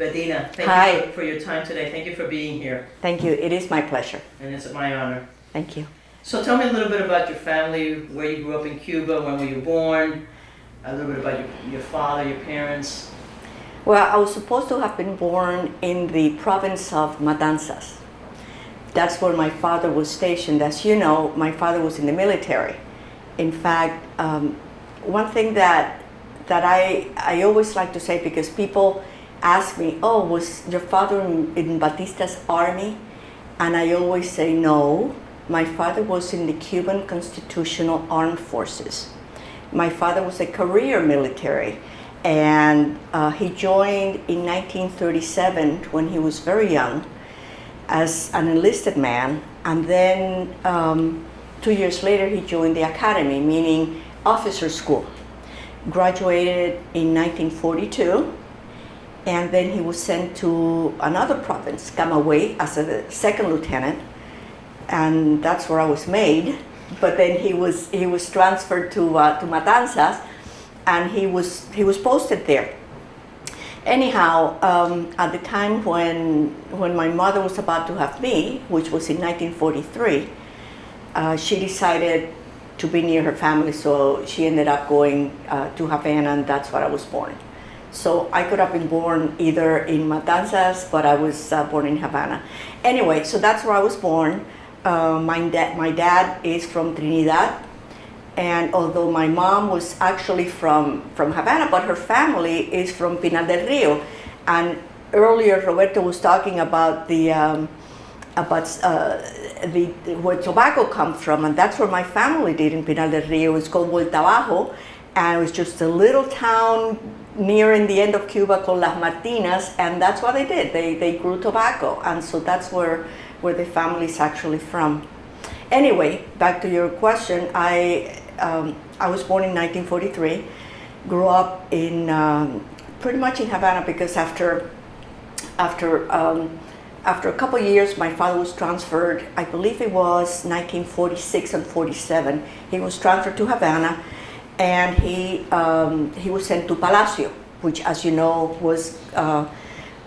Bedina, thank Hi. you for your time today. Thank you for being here. Thank you. It is my pleasure. And it's my honor. Thank you. So tell me a little bit about your family, where you grew up in Cuba, when were you born, a little bit about your father, your parents. Well, I was supposed to have been born in the province of Matanzas. That's where my father was stationed. As you know, my father was in the military. In fact, one thing that I always like to say, because people ask me, oh, was your father in Batista's army? And I always say no. My father was in the Cuban Constitutional Armed Forces. My father was a career military, and he joined in 1937 when he was very young as an enlisted man, and then 2 years later he joined the academy, meaning officer school. Graduated in 1942, and then he was sent to another province, Camagüey, as a second lieutenant, and that's where I was made. But then he was transferred to Matanzas, and he was posted there. Anyhow, at the time when my mother was about to have me, which was in 1943, she decided to be near her family, so she ended up going to Havana, and that's where I was born. So I could have been born either in Matanzas, but I was born in Havana. Anyway, so that's where I was born. My dad is from Trinidad, and although my mom was actually from Havana, but her family is from Pinar del Rio. And earlier Roberto was talking about where tobacco comes from, and that's where my family did in Pinar del Rio. It's called Vuelta Abajo, and it was just a little town near in the end of Cuba called Las Martinas, and that's what they did. They grew tobacco, and so that's where the family is actually from. Anyway, back to your question, I was born in 1943, grew up in pretty much in Havana, because after a couple of years, my father was transferred. I believe it was 1946 and 47. He was transferred to Havana, and he was sent to Palacio, which, as you know, was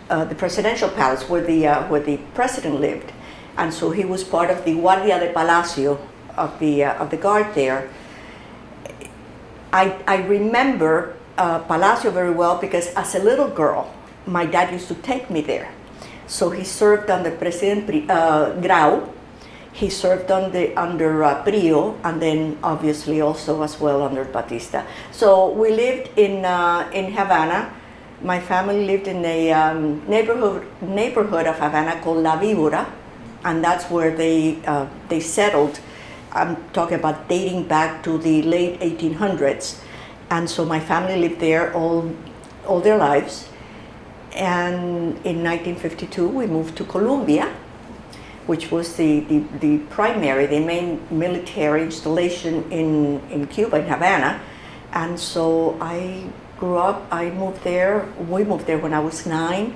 the presidential palace where the president lived. And so he was part of the Guardia de Palacio of the guard there. I remember Palacio very well, because as a little girl, my dad used to take me there. So he served under President Grau. He served under Prio, and then obviously also as well under Batista. So we lived in Havana. My family lived in a neighborhood of Havana called La Víbora, and that's where they settled. I'm talking about dating back to the late 1800s. And so my family lived there all their lives. And in 1952, we moved to Colombia, which was the main military installation in Cuba, in Havana. And so I grew up, we moved there when I was 9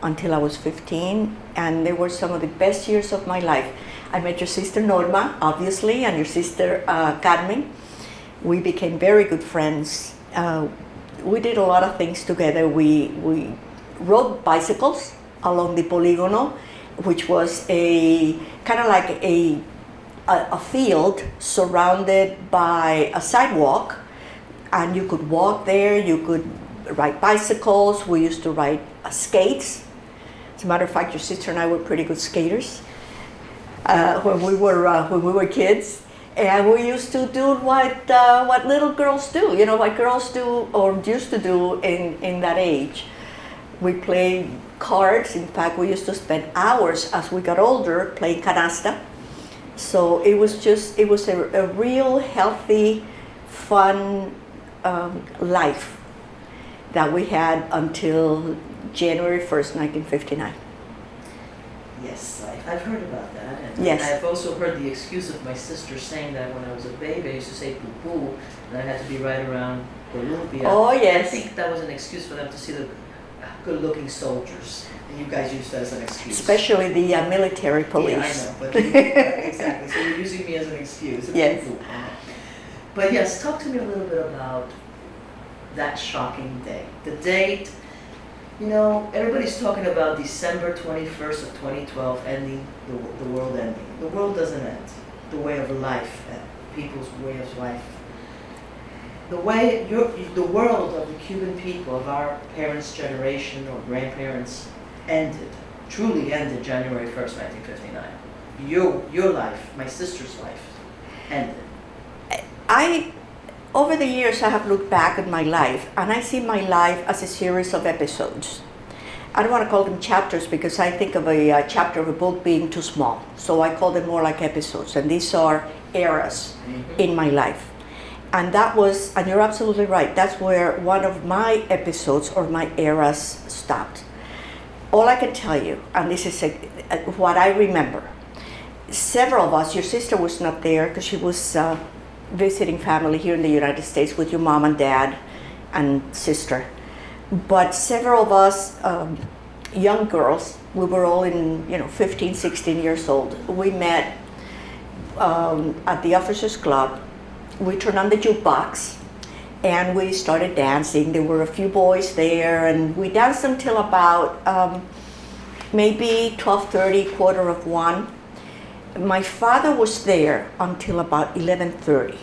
until I was 15, and they were some of the best years of my life. I met your sister Norma, obviously, and your sister Carmen. We became very good friends. We did a lot of things together. We rode bicycles along the Polígono, which was a kind of like a field surrounded by a sidewalk, and you could walk there, you could ride bicycles. We used to ride skates. As a matter of fact, your sister and I were pretty good skaters when we were kids. And we used to do what little girls do, what girls do or used to do in that age. We played cards. In fact, we used to spend hours as we got older playing canasta. So it was a real healthy, fun life that we had until January 1st, 1959. Yes, I've heard about that. And yes. I've also heard the excuse of my sister saying that when I was a baby, I used to say poo-poo, and I had to be right around Colombia. Oh, yes. I think that was an excuse for them to see the good-looking soldiers. And you guys used that as an excuse. Especially the military police. Yeah, I know. But exactly. So you're using me as an excuse. Yes. Poo-poo. But yes, talk to me a little bit about that shocking day. The date You know, everybody's talking about December 21st of 2012 ending, the world ending. The world doesn't end. The way of life, people's way of life. The world of the Cuban people, of our parents' generation or grandparents, ended, truly ended January 1st, 1959. Your life, my sister's life, ended. Over the years, I have looked back at my life, and I see my life as a series of episodes. I don't want to call them chapters because I think of a chapter of a book being too small. So I call them more like episodes, and these are eras in my life. And and you're absolutely right, that's where one of my episodes or my eras stopped. All I can tell you, and this is what I remember, several of us, your sister was not there because she was visiting family here in the United States with your mom and dad and sister. But several of us, young girls, we were all in 15, 16 years old. We met at the Officers Club. We turned on the jukebox and we started dancing. There were a few boys there and we danced until about maybe 12:30, 1:45. My father was there until about 11:30.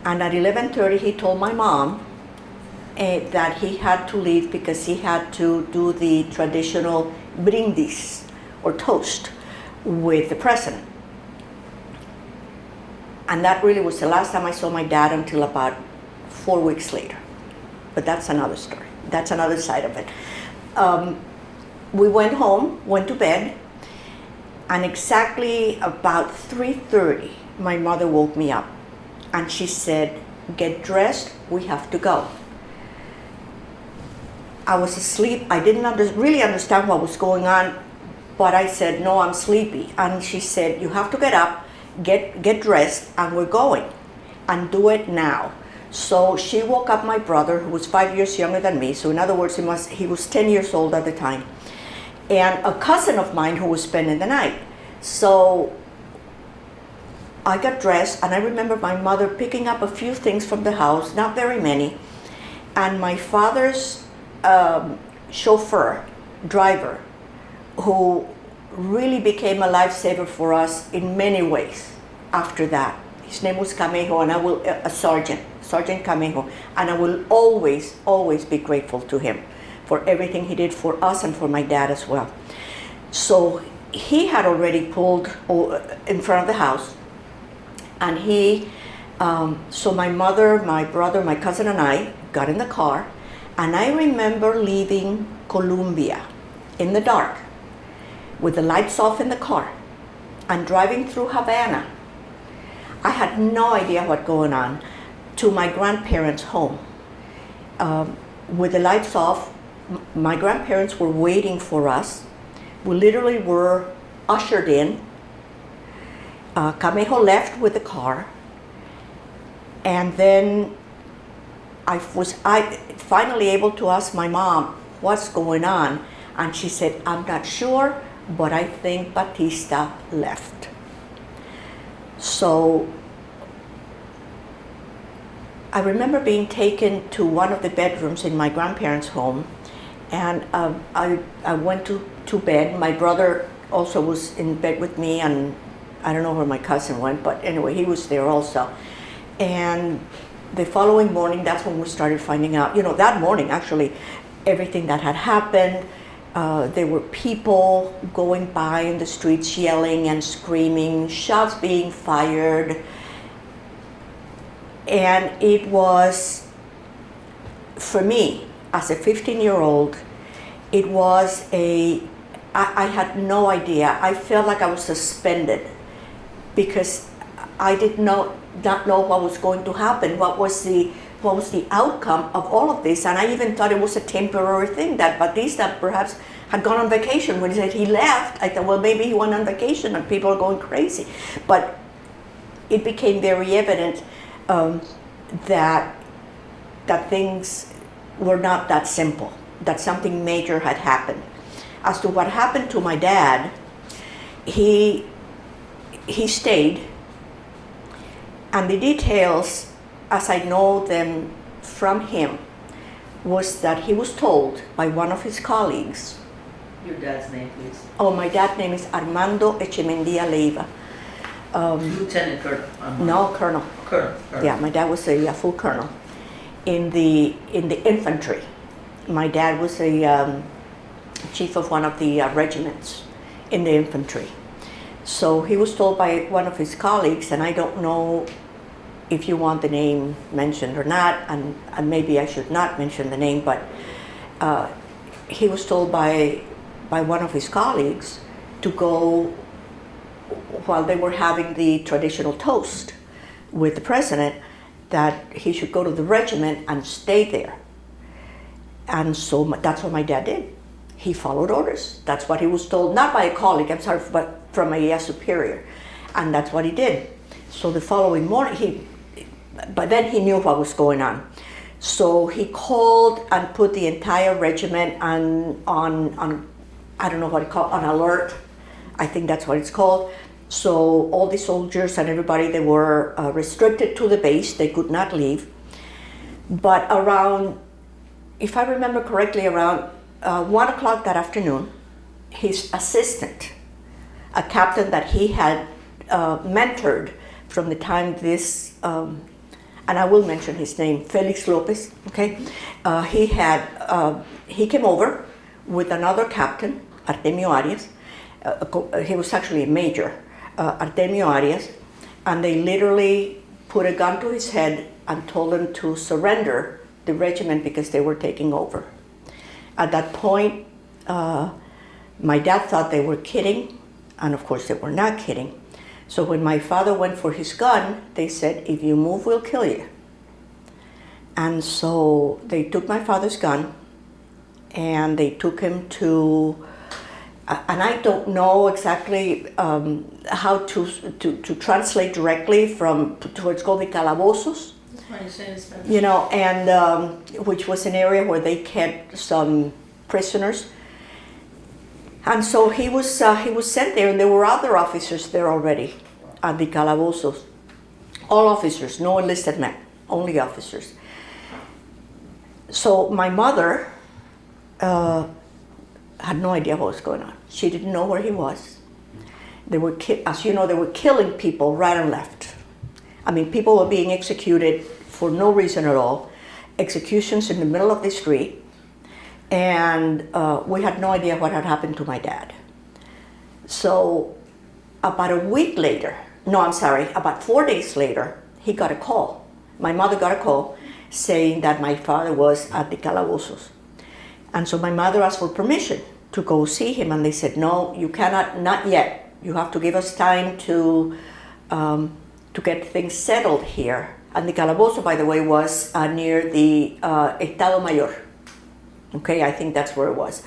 And at 11:30 he told my mom that he had to leave because he had to do the traditional brindis or toast with the president. And that really was the last time I saw my dad until about 4 weeks later. But that's another story. That's another side of it. We went home, went to bed, and exactly about 3:30, my mother woke me up. And she said, "Get dressed, we have to go." I was asleep. I didn't really understand what was going on, but I said, "No, I'm sleepy." And she said, "You have to get up, get dressed, and we're going. And do it now." So she woke up my brother, who was 5 years younger than me. So in other words, he was 10 years old at the time. And a cousin of mine who was spending the night. So I got dressed, and I remember my mother picking up a few things from the house, not very many, and my father's driver, who really became a lifesaver for us in many ways after that. His name was Camejo, and Sergeant Camejo, and I will always, always be grateful to him for everything he did for us and for my dad as well. So he had already pulled in front of the house, and so my mother, my brother, my cousin, and I got in the car, and I remember leaving Colombia in the dark with the lights off in the car and driving through Havana. I had no idea what was going on, to my grandparents' home. With the lights off, my grandparents were waiting for us. We literally were ushered in. Camejo left with the car, and then I was finally able to ask my mom what's going on, and she said, "I'm not sure, but I think Batista left." So I remember being taken to one of the bedrooms in my grandparents' home, and I went to bed. My brother also was in bed with me, and I don't know where my cousin went, but anyway, he was there also. And the following morning, that's when we started finding out, that morning actually, everything that had happened. There were people going by in the streets yelling and screaming, shots being fired. And it was, for me, as a 15-year-old, it was I had no idea. I felt like I was suspended because I did not know what was going to happen, what was the outcome of all of this. And I even thought it was a temporary thing, that Batista perhaps had gone on vacation. When he said he left, I thought, well, maybe he went on vacation and people are going crazy. But it became very evident that things were not that simple, that something major had happened. As to what happened to my dad, he stayed, and the details, as I know them from him, was that he was told by one of his colleagues. Your dad's name, please. Oh, my dad's name is Armando Echemendia Levia. Lieutenant Colonel. No, Colonel. Colonel. Yeah, my dad was a full colonel in the infantry. My dad was a chief of one of the regiments in the infantry. So he was told by one of his colleagues, and I don't know if you want the name mentioned or not, and maybe I should not mention the name, but he was told by one of his colleagues to go while they were having the traditional toast with the president, that he should go to the regiment and stay there. And so that's what my dad did. He followed orders. That's what he was told, not by a colleague, I'm sorry, but from a superior. And that's what he did. So the following morning, but then he knew what was going on. So he called and put the entire regiment on I don't know what it called, on alert. I think that's what it's called. So all the soldiers and everybody, they were restricted to the base. They could not leave. But around, if I remember correctly, around 1 o'clock that afternoon, his assistant, a captain that he had mentored from the time this, and I will mention his name, Felix Lopez, okay? He came over with another captain, Artemio Arias. He was actually a major, Artemio Arias, and they literally put a gun to his head and told him to surrender the regiment because they were taking over. At that point, my dad thought they were kidding, and of course they were not kidding. So when my father went for his gun, they said, if you move, we'll kill you. And so they took my father's gun, and they took him to, and I don't know exactly how to translate directly from to what's called the calabozos. That's why you say in Spanish. You know, and which was an area where they kept some prisoners. And so he was sent there, and there were other officers there already at the calabozos. All officers, no enlisted men, only officers. So my mother had no idea what was going on. She didn't know where he was. They were, as you know, they were killing people right and left. I mean, people were being executed for no reason at all. Executions in the middle of the street. And we had no idea what had happened to my dad. So about a week later, about 4 days later, he got a call. My mother got a call saying that my father was at the calabozos. And so my mother asked for permission to go see him, and they said, no, you cannot, not yet. You have to give us time to get things settled here. And the calabozo, by the way, was near the Estado Mayor. Okay, I think that's where it was.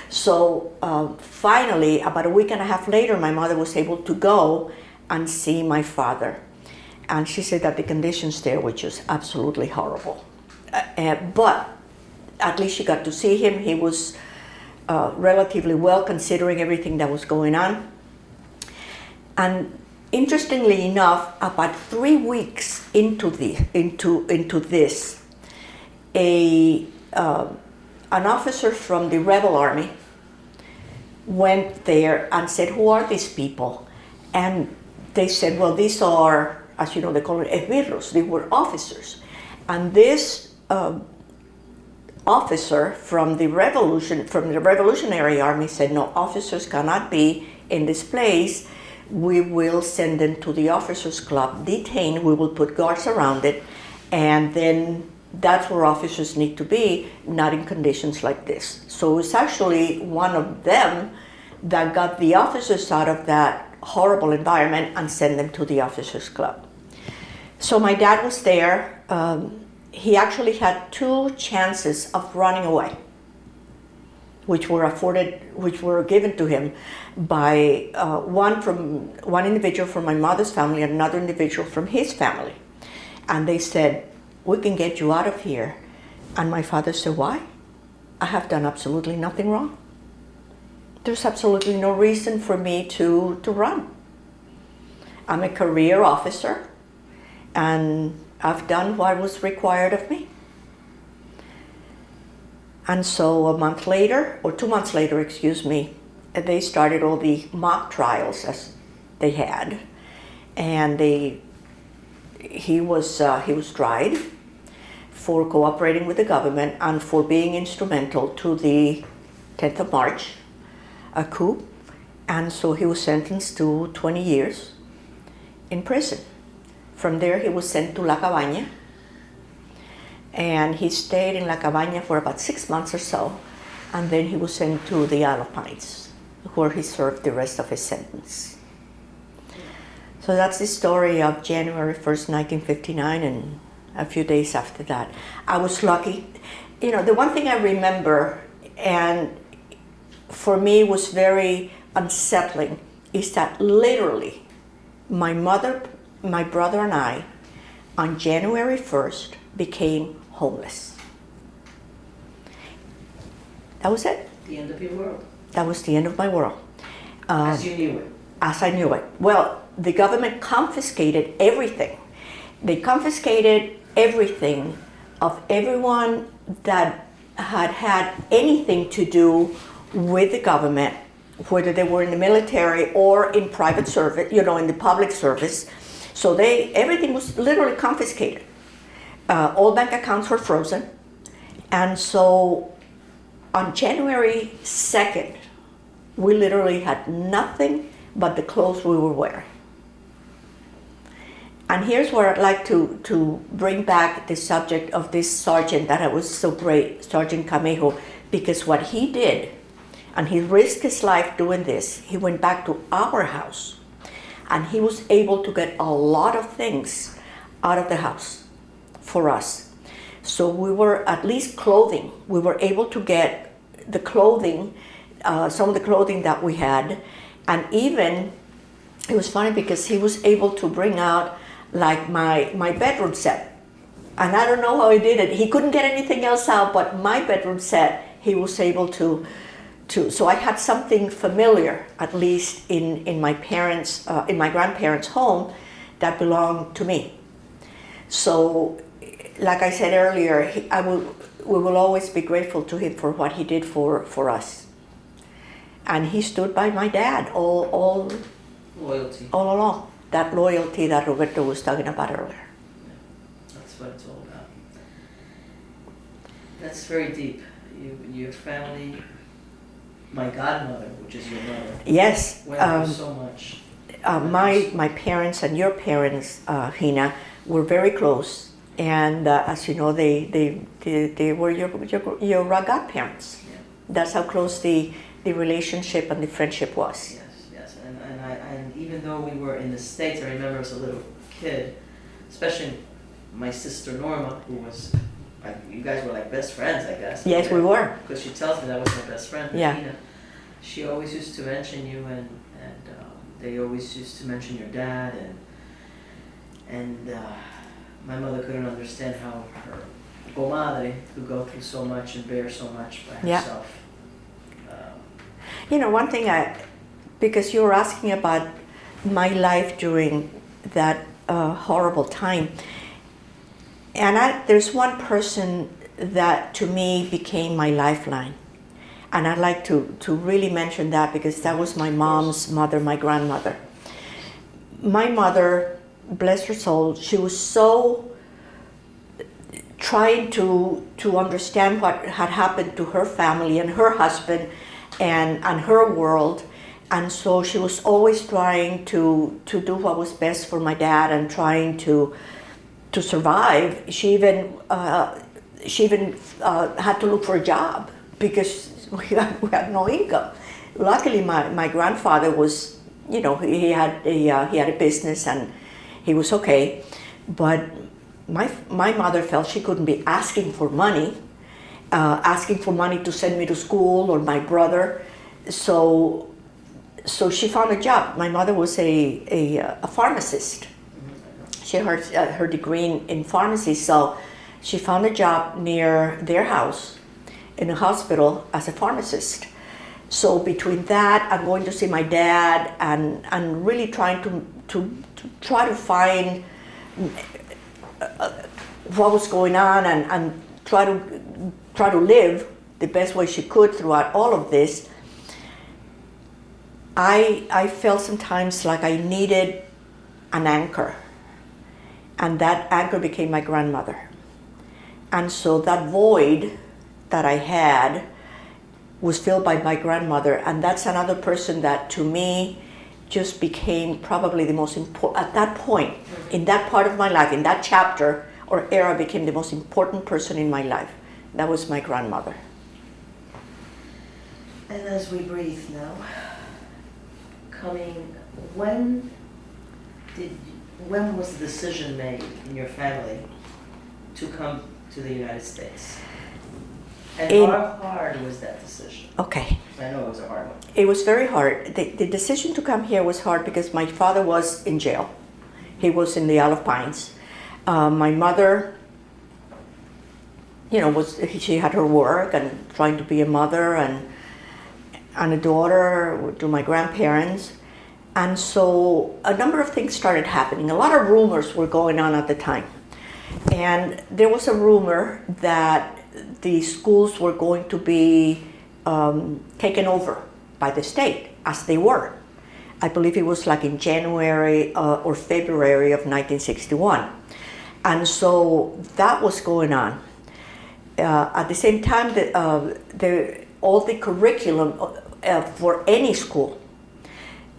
So finally, about a week and a half later, my mother was able to go and see my father. And she said that the conditions there were just absolutely horrible. But at least she got to see him. He was relatively well, considering everything that was going on. And interestingly enough, about 3 weeks into this, an officer from the rebel army went there and said, who are these people? And they said, well, these are, as you know, they call it esbirros. They were officers. And this officer from the revolutionary army said, no, officers cannot be in this place. We will send them to the officers club, detained. We will put guards around it, and then that's where officers need to be, not in conditions like this. So it's actually one of them that got the officers out of that horrible environment and sent them to the officers club. So my dad was there. He actually had 2 chances of running away, which were given to him by one individual from my mother's family and another individual from his family. And they said, we can get you out of here. And my father said, why? I have done absolutely nothing wrong. There's absolutely no reason for me to run. I'm a career officer, and I've done what was required of me. And so a month later, or 2 months later, excuse me, they started all the mock trials as they had, and he was tried for cooperating with the government and for being instrumental to the 10th of March, a coup, and so he was sentenced to 20 years in prison. From there, he was sent to La Cabaña, and he stayed in La Cabaña for about 6 months or so, and then he was sent to the Isle of Pines, where he served the rest of his sentence. So that's the story of January 1st, 1959, and a few days after that. I was lucky. You know, the one thing I remember, and for me was very unsettling, is that literally my mother, my brother, and I, on January 1st, became homeless. That was it. The end of your world. That was the end of my world. As you knew it. As I knew it. Well, the government confiscated everything. They confiscated everything of everyone that had had anything to do with the government, whether they were in the military or in private service, you know, in the public service. So everything was literally confiscated. All bank accounts were frozen. And so on January 2nd, we literally had nothing but the clothes we were wearing. And here's where I'd like to bring back the subject of this sergeant that was so great, Sergeant Camejo, because what he did, and he risked his life doing this, he went back to our house, and he was able to get a lot of things out of the house for us. So we were, at least clothing, we were able to get the clothing, some of the clothing that we had, and even, it was funny because he was able to bring out like my bedroom set. And I don't know how he did it. He couldn't get anything else out, but my bedroom set, he was able to so I had something familiar, at least in my parents, in my grandparents' home, that belonged to me. So, like I said earlier, we will always be grateful to him for what he did for us. And he stood by my dad all Loyalty. all along. That loyalty that Roberto was talking about earlier. Yeah, that's what it's all about. That's very deep. Your family, my godmother, which is your mother. Yes. Went through so much. My parents and your parents, Hina, were very close, and as you know, they were your godparents. Yeah. That's how close the relationship and the friendship was. Yes, and even though we were in the States, I remember as a little kid, especially my sister Norma, who was, like, you guys were like best friends, I guess. Yes, we were. Because she tells me that was my best friend, Yeah. Tina. She always used to mention you, and they always used to mention your dad, and my mother couldn't understand how her comadre could go through so much and bear so much by Yeah. herself. You know, one thing because you were asking about my life during that horrible time, and there's one person that to me became my lifeline, and I'd like to really mention that because that was my mom's mother, my grandmother. My mother, bless her soul, she was so trying to understand what had happened to her family and her husband and her world, and so she was always trying to do what was best for my dad and trying to survive. She even had to look for a job because we had no income. Luckily, my grandfather was, you know, he had a business and he was okay, but my mother felt she couldn't be asking for money to send me to school or my brother, so she found a job. My mother was a pharmacist. She had her degree in pharmacy, so she found a job near their house in a hospital as a pharmacist. So between that and going to see my dad and really trying to find what was going on and try to live the best way she could throughout all of this, I felt sometimes like I needed an anchor, and that anchor became my grandmother. And so that void that I had was filled by my grandmother, and that's another person that to me just became probably the most important, at that point, in that part of my life, in that chapter or era, became the most important person in my life. That was my grandmother. And as we breathe now, when was the decision made in your family to come to the United States? And how hard was that decision? Okay. I know it was a hard one. It was very hard. The decision to come here was hard because my father was in jail. He was in the Isle of Pines. My mother, she had her work and trying to be a mother and a daughter to my grandparents. And so a number of things started happening. A lot of rumors were going on at the time. And there was a rumor that the schools were going to be taken over by the state, as they were. I believe it was like in January or February of 1961. And so that was going on. At the same time, all the curriculum for any school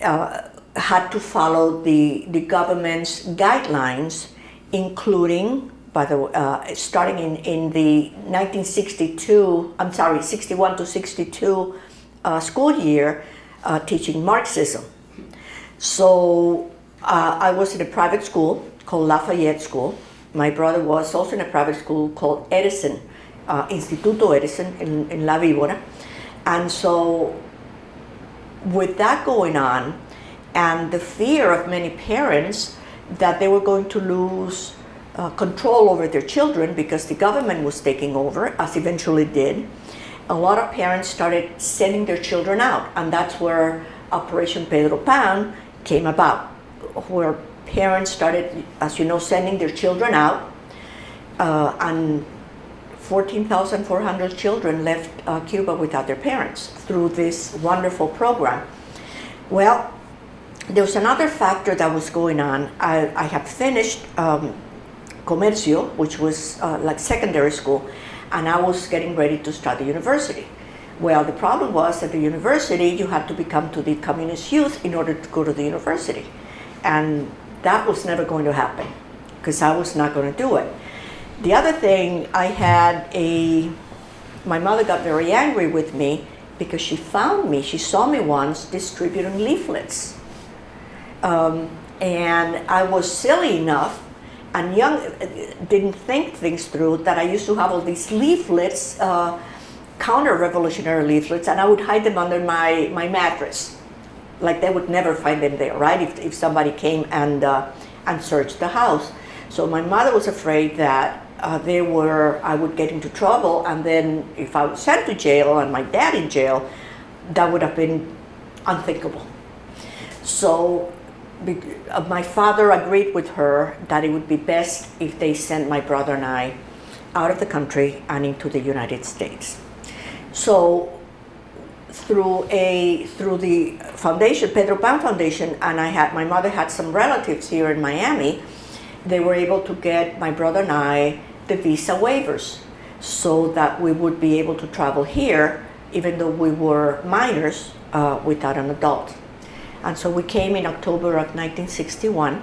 had to follow the government's guidelines, including, starting in the 61 to 62 school year, teaching Marxism. So I was in a private school called Lafayette School. My brother was also in a private school called Edison, Instituto Edison in La Víbora. And so with that going on, and the fear of many parents that they were going to lose control over their children because the government was taking over, as eventually did, a lot of parents started sending their children out. And that's where Operation Pedro Pan came about, where parents started, as you know, sending their children out. And 14,400 children left Cuba without their parents through this wonderful program. Well, there was another factor that was going on. I had finished Comercio, which was like secondary school, and I was getting ready to start the university. Well, the problem was at the university, you had to become to the communist youth in order to go to the university. And that was never going to happen because I was not going to do it. The other thing, my mother got very angry with me because she saw me once distributing leaflets. And I was silly enough and young, didn't think things through, that I used to have all these leaflets, counter-revolutionary leaflets, and I would hide them under my mattress. Like they would never find them there, right? If somebody came and searched the house. So my mother was afraid that I would get into trouble, and then if I was sent to jail and my dad in jail, that would have been unthinkable. So my father agreed with her that it would be best if they sent my brother and I out of the country and into the United States. So through the foundation, Pedro Pan Foundation, and my mother had some relatives here in Miami, they were able to get my brother and I the visa waivers so that we would be able to travel here even though we were minors without an adult. And so we came in October of 1961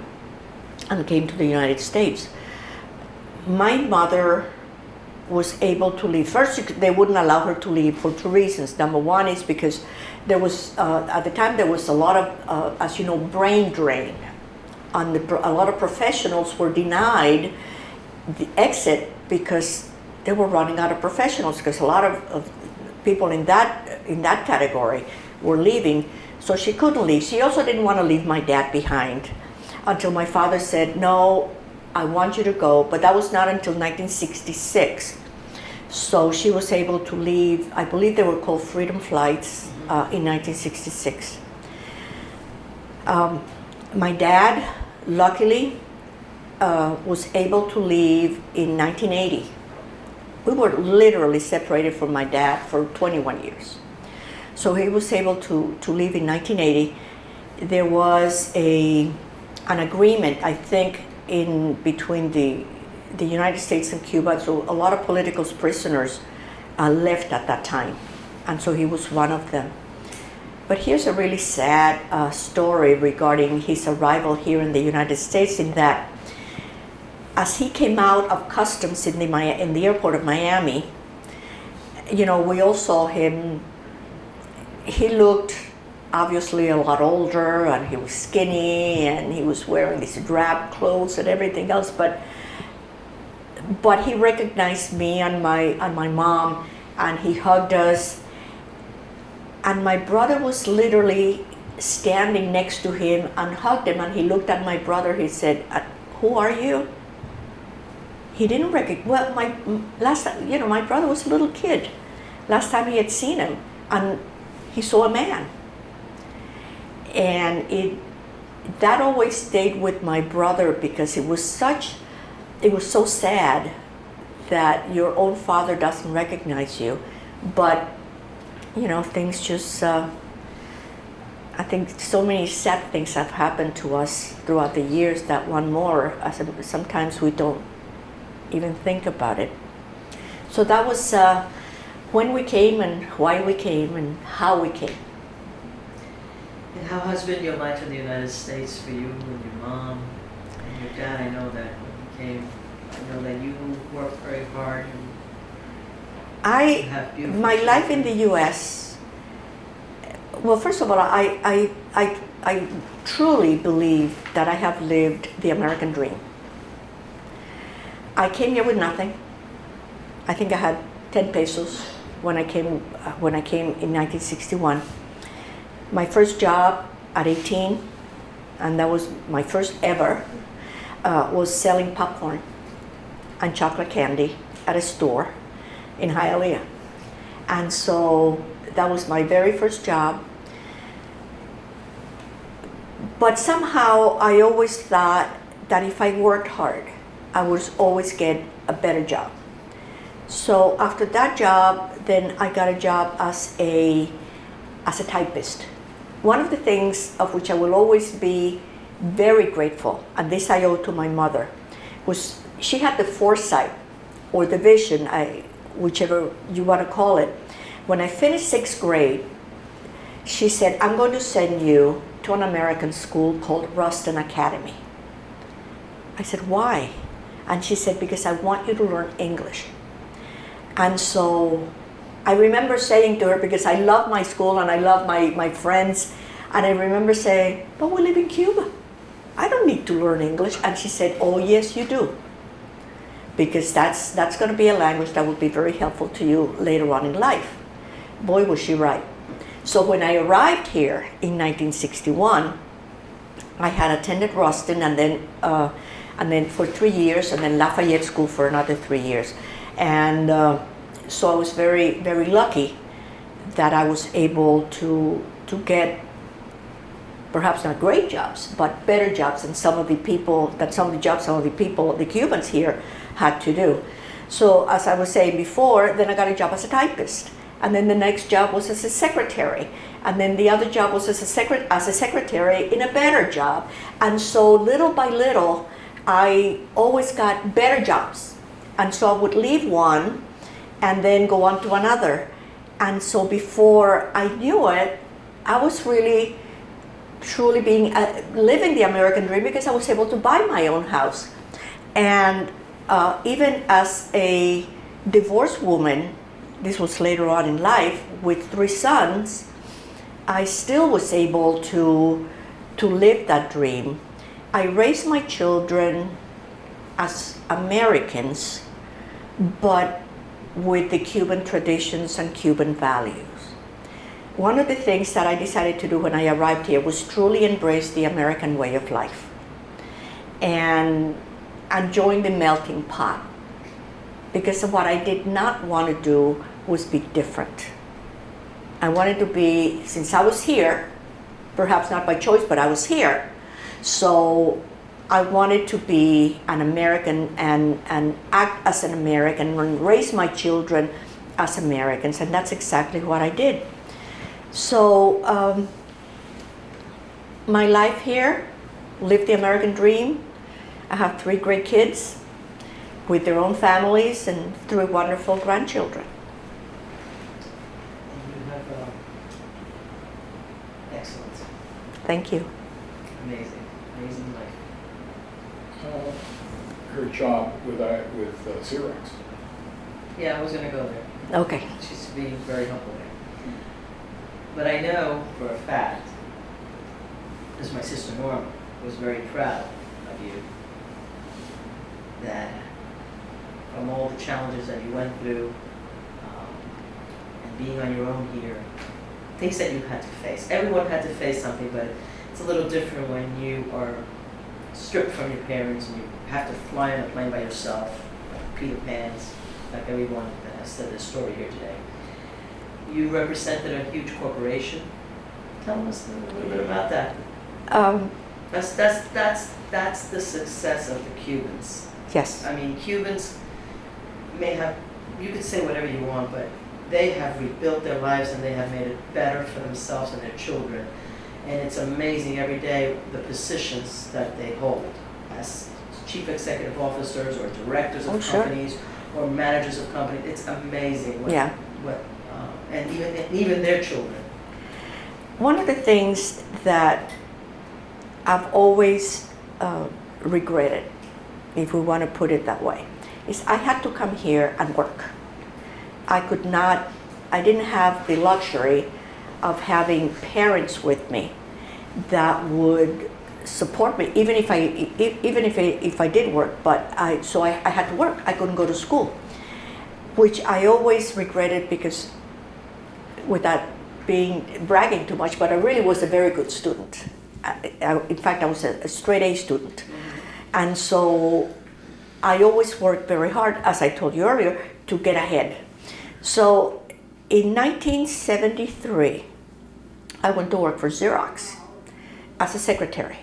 and came to the United States. My mother was able to leave. First, they wouldn't allow her to leave for two reasons. Number one is because there was, at the time, there was a lot of, as you know, brain drain. And a lot of professionals were denied the exit because they were running out of professionals, because a lot of people in that category were leaving. So she couldn't leave. She also didn't want to leave my dad behind until my father said, no, I want you to go. But that was not until 1966. So she was able to leave. I believe they were called Freedom Flights in 1966. My dad, luckily, was able to leave in 1980. we were literally separated from my dad for 21 years. So he was able to leave in 1980. There was an agreement, I think, in between the United States and Cuba. So a lot of political prisoners left at that time, and so he was one of them. But here's a really sad story regarding his arrival here in the United States, in that as he came out of customs in the airport of Miami, we all saw him. He looked obviously a lot older, and he was skinny, and he was wearing these drab clothes and everything else, but he recognized me and my mom, and he hugged us. And my brother was literally standing next to him and hugged him, and he looked at my brother. He said, "Who are you?" He didn't recognize. Well, my brother was a little kid. Last time he had seen him, and he saw a man. And that always stayed with my brother, because it was so sad that your own father doesn't recognize you. But things just, I think so many sad things have happened to us throughout the years that one more, sometimes we don't even think about it. So that was when we came, and why we came, and how we came. And how has been your life in the United States for you and your mom and your dad? I know that when you came, I know that you worked very hard. My life in the U.S., well, first of all, I truly believe that I have lived the American dream. I came here with nothing. I think I had 10 pesos when I came in 1961. My first job at 18, and that was my first ever, was selling popcorn and chocolate candy at a store in Hialeah. And so that was my very first job. But somehow I always thought that if I worked hard, I would always get a better job. So after that job, then I got a job as a typist. One of the things of which I will always be very grateful, and this I owe to my mother, was she had the foresight or the vision, whichever you want to call it. When I finished 6th grade, she said, "I'm going to send you to an American school called Ruston Academy." I said, "Why?" And she said, "Because I want you to learn English." And so I remember saying to her, because I love my school and I love my friends, and I remember saying, "But we live in Cuba. I don't need to learn English." And she said, "Oh, yes, you do. Because that's going to be a language that will be very helpful to you later on in life." Boy, was she right. So when I arrived here in 1961, I had attended Ruston, and then for 3 years, and then Lafayette School for another 3 years. And so I was very, very lucky that I was able to get perhaps not great jobs, but better jobs than some of the people, the Cubans here had to do. So as I was saying before, then I got a job as a typist. And then the next job was as a secretary. And then the other job was as a secretary in a better job. And so little by little, I always got better jobs. And so I would leave one and then go on to another. And so before I knew it, I was really, truly living the American dream, because I was able to buy my own house. And even as a divorced woman, this was later on in life, with 3 sons, I still was able to live that dream. I raised my children as Americans, but with the Cuban traditions and Cuban values. One of the things that I decided to do when I arrived here was truly embrace the American way of life and join the melting pot, because of what I did not want to do was be different. I wanted to be, since I was here, perhaps not by choice, but I was here. So I wanted to be an American and act as an American and raise my children as Americans, and that's exactly what I did. So my life here, lived the American dream. I have 3 great kids with their own families and 3 wonderful grandchildren. And you have excellent, Thank you. amazing life. Her job with Xerox. Yeah, I was gonna go there. Okay. She's being very humble there. But I know for a fact, because my sister Norma was very proud of you, that from all the challenges that you went through, and being on your own here, things that you had to face. Everyone had to face something, but it's a little different when you are stripped from your parents and you have to fly on a plane by yourself, like Peter Pan's, like everyone that has said this story here today. You represented a huge corporation. Tell us a little bit about that. That's the success of the Cubans. Yes. I mean, Cubans may have, you could say whatever you want, but they have rebuilt their lives and they have made it better for themselves and their children. And it's amazing every day the positions that they hold as chief executive officers or directors of companies or managers of companies. It's amazing and even their children. One of the things that I've always regretted, if we want to put it that way, is I had to come here and work. I didn't have the luxury of having parents with me that would support me, even if I did work. But I had to work. I couldn't go to school, which I always regretted because, without bragging too much, but I really was a very good student. In fact, I was a straight A student, and so I always worked very hard, as I told you earlier, to get ahead. So in 1973, I went to work for Xerox as a secretary,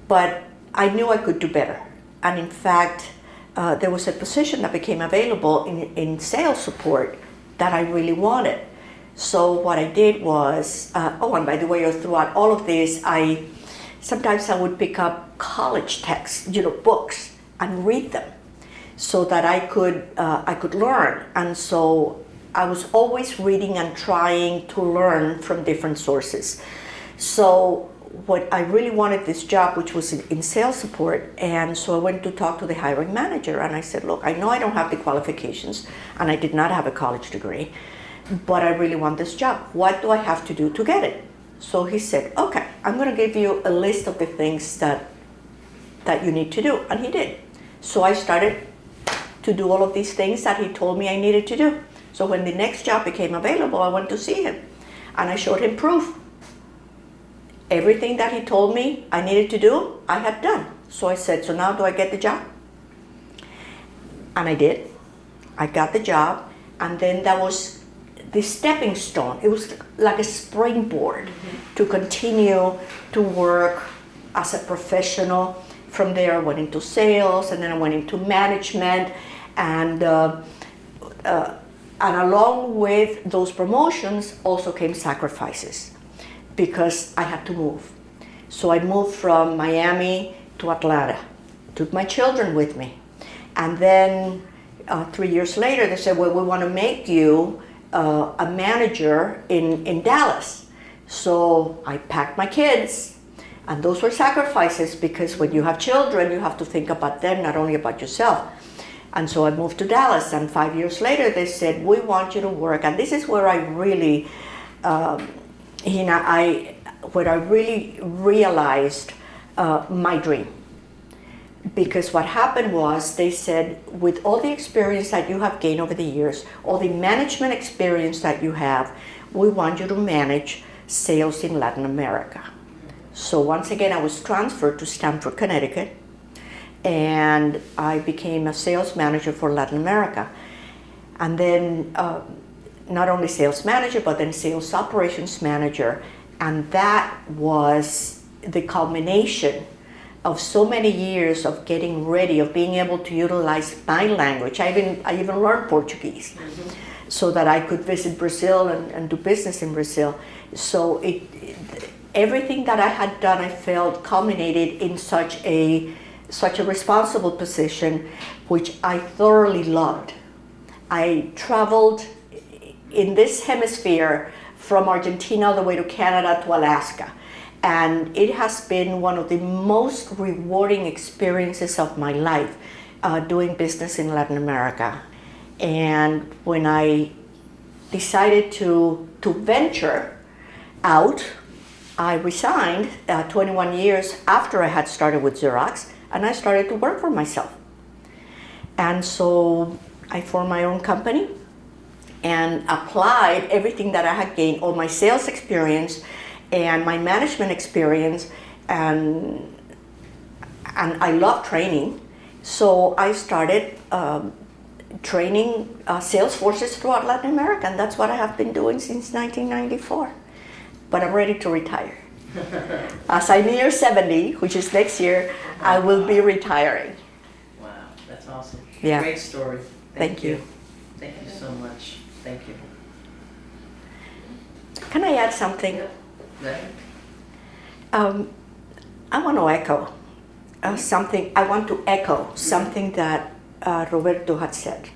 but I knew I could do better. And in fact, there was a position that became available in sales support that I really wanted. So what I did was, and by the way, throughout all of this, sometimes I would pick up college texts, books, and read them, so that I could learn. And so I was always reading and trying to learn from different sources. So what I really wanted this job, which was in sales support, and so I went to talk to the hiring manager, and I said, look, I know I don't have the qualifications, and I did not have a college degree, but I really want this job. What do I have to do to get it? So he said, okay, I'm going to give you a list of the things that you need to do. And he did. So I started to do all of these things that he told me I needed to do. So when the next job became available, I went to see him. And I showed him proof. Everything that he told me I needed to do, I had done. So I said, so now do I get the job? And I did. I got the job. And then that was the stepping stone. It was like a springboard to continue to work as a professional. From there, I went into sales, and then I went into management, and along with those promotions also came sacrifices, because I had to move. So I moved from Miami to Atlanta, took my children with me, and then 3 years later, they said, well, we want to make you a manager in Dallas. So I packed my kids, and those were sacrifices, because when you have children, you have to think about them, not only about yourself. And so I moved to Dallas, and 5 years later, they said, we want you to work. And this is where I really, where I really realized my dream. Because what happened was, they said, with all the experience that you have gained over the years, all the management experience that you have, we want you to manage sales in Latin America. So once again, I was transferred to Stamford, Connecticut, and I became a sales manager for Latin America. And then not only sales manager, but then sales operations manager. And that was the culmination of so many years of getting ready, of being able to utilize my language. I even learned Portuguese so that I could visit Brazil and do business in Brazil. So everything that I had done, I felt culminated in such a responsible position, which I thoroughly loved. I traveled in this hemisphere from Argentina all the way to Canada to Alaska. And it has been one of the most rewarding experiences of my life, doing business in Latin America. And when I decided to venture out, I resigned 21 years after I had started with Xerox, and I started to work for myself. And so I formed my own company and applied everything that I had gained, all my sales experience and my management experience, and I love training. So I started training sales forces throughout Latin America, and that's what I have been doing since 1994. But I'm ready to retire. As I near 70, which is next year, I will be retiring. Wow, that's awesome. Yeah. Great story. Thank you. Thank you so much. Thank you. Can I add something? Right? I want to echo something. I want to echo something that Roberto had said,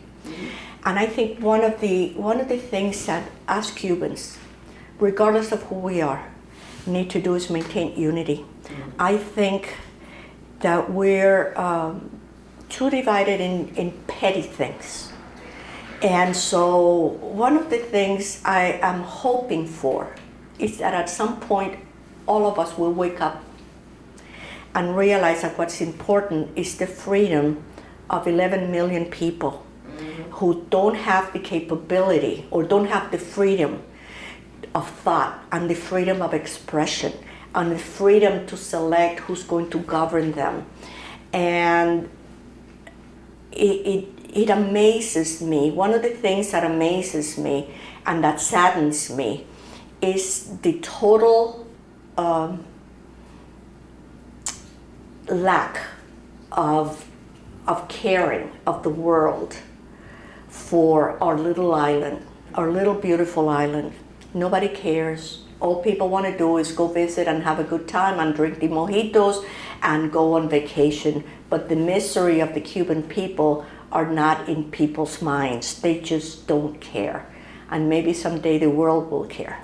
and I think one of the things that as Cubans, regardless of who we are, need to do is maintain unity. I think that we're too divided in petty things. And so one of the things I am hoping for is that at some point all of us will wake up and realize that what's important is the freedom of 11 million people who don't have the capability or don't have the freedom of thought and the freedom of expression and the freedom to select who's going to govern them. And it amazes me. One of the things that amazes me and that saddens me is the total lack of caring of the world for our little island, our little beautiful island. Nobody cares. All people want to do is go visit and have a good time and drink the mojitos and go on vacation. But the misery of the Cuban people are not in people's minds. They just don't care. And maybe someday the world will care.